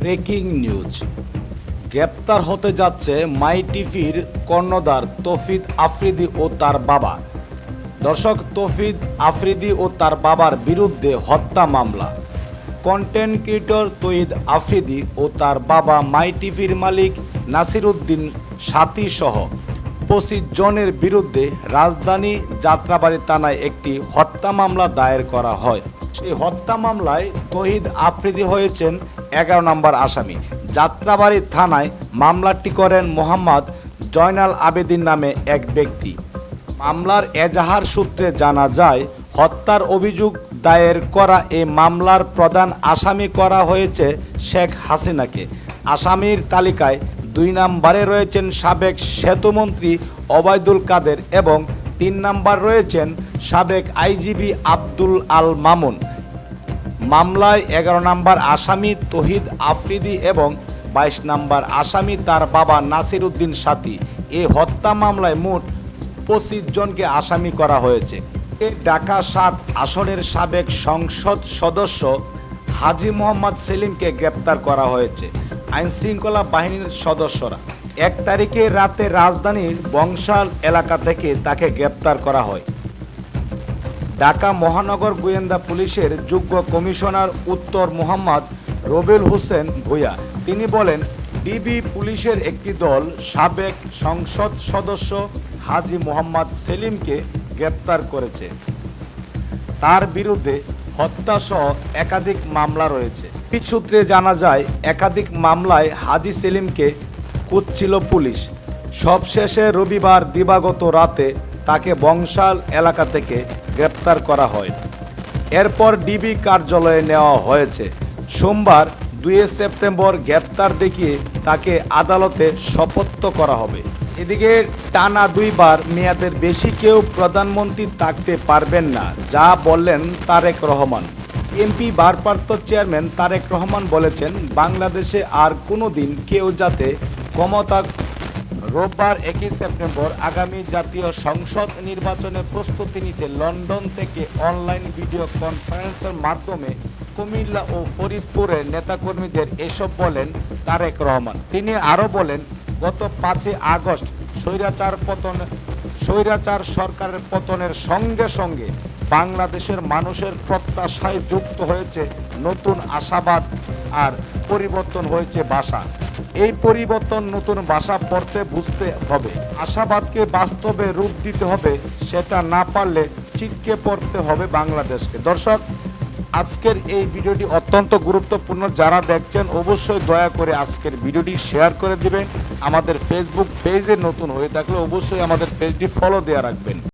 Breaking news, গ্রেপ্তার হতে যাচ্ছে মাই টিভির কর্ণধার তৌহিদ আফ্রিদি ও তার বাবা। দর্শক, তৌহিদ আফ্রিদি ও তার বাবার বিরুদ্ধে হত্যা মামলা। কন্টেন্ট ক্রিয়েটর তৌহিদ আফ্রিদি ও তার বাবা মাই টিভির মালিক নাসিরউদ্দিন সাথী সহ 25 জনের বিরুদ্ধে রাজধানী যাত্রাবাড়ী থানায় একটি হত্যা মামলা দায়ের করা হয়। এই হত্যা মামলায় তৌহিদ আফ্রিদি হয়েছেন 11 নম্বর আসামি। যাত্রাবাড়ী থানায় মামলাটি করেন মোহাম্মদ জয়নাল আবেদিন নামে এক ব্যক্তি। মামলার এজাহার সূত্রে জানা যায়, হত্যার অভিযোগ দায়ের করা এই মামলার প্রধান আসামি করা হয়েছে শেখ হাসিনাকে। আসামির তালিকায় 2 নম্বরে রয়েছেন সাবেক সেতুমন্ত্রী ওবায়দুল কাদের এবং 3 নম্বর রয়েছেন সাবেক আইজিপি আব্দুল আল মামুন। মামলায় 11 নম্বর আসামি তৌহিদ আফ্রিদি এবং 22 নম্বর আসামি তার বাবা নাসিরউদ্দিন সাথী। এই হত্যা মামলায় মোট 25 জনকে আসামি করা হয়েছে। ঢাকা 7 আসনের সাবেক সংসদ সদস্য হাজী মোহাম্মদ সেলিমকে গ্রেপ্তার করা হয়েছে আইনশৃঙ্খলা বাহিনীর সদস্যরা। 1 তারিখে রাতে রাজধানীর বংশাল এলাকা থেকে তাকে গ্রেপ্তার করা হয়। ঢাকা মহানগর গোয়েন্দা পুলিশের যুগ্ম কমিশনার উত্তর মোহাম্মদ রবিউল হোসেন ভূঁইয়া তিনি বলেন, ডিবি পুলিশের একটি দল সাবেক সংসদ সদস্য হাজী মোহাম্মদ সেলিমকে গ্রেপ্তার করেছে। তার বিরুদ্ধে হত্যাসহ একাধিক মামলা রয়েছে। সূত্রে জানা যায়, একাধিক মামলায় হাজী সেলিমকে খুঁজছিল পুলিশ। সবশেষে রবিবার দিবাগত রাতে তাকে বংশাল এলাকা থেকে গ্রেপ্তার করা হয়। এরপর ডিবি কার্যালয়ে নেওয়া হয়েছে। সোমবার 2 সেপ্টেম্বর গ্রেপ্তার দেখিয়ে তাকে আদালতে সোপর্দ করা হবে। এদিকে টানা 2 বার মেয়াদের বেশি কেউ প্রধানমন্ত্রী থাকতে পারবেন না, যা বললেন তারেক রহমান। এমপি ভারপ্রাপ্ত চেয়ারম্যান তারেক রহমান বলেছেন, বাংলাদেশে আর কোনো দিন কেউ যাতে ক্ষমতা। রোববার 21 সেপ্টেম্বর আগামী জাতীয় সংসদ নির্বাচনের প্রস্তুতি নিতে লন্ডন থেকে অনলাইন ভিডিও কনফারেন্সের মাধ্যমে কুমিল্লা ও ফরিদপুরের নেতাকর্মীদের এসব বলেন তারেক রহমান। তিনি আরও বলেন, গত 5 আগস্ট স্বৈরাচার সরকারের পতনের সঙ্গে সঙ্গে বাংলাদেশের মানুষের প্রত্যাশায় যুক্ত হয়েছে নতুন আশাবাদ আর পরিবর্তন হয়েছে ভাষা। এই পরিবর্তন নতুন ভাষা পড়তে বুঝতে হবে। আশাবাদকে বাস্তবে রূপ দিতে হবে, সেটা না পারলে ছিটকে পড়তে হবে বাংলাদেশকে। দর্শক, আজকের এই ভিডিওটি অত্যন্ত গুরুত্বপূর্ণ। যারা দেখছেন অবশ্যই দয়া করে আজকের ভিডিওটি শেয়ার করে দিবেন। আমাদের ফেসবুক পেজে নতুন হয়ে থাকলে অবশ্যই আমাদের পেজটি ফলো দেওয়া রাখবেন।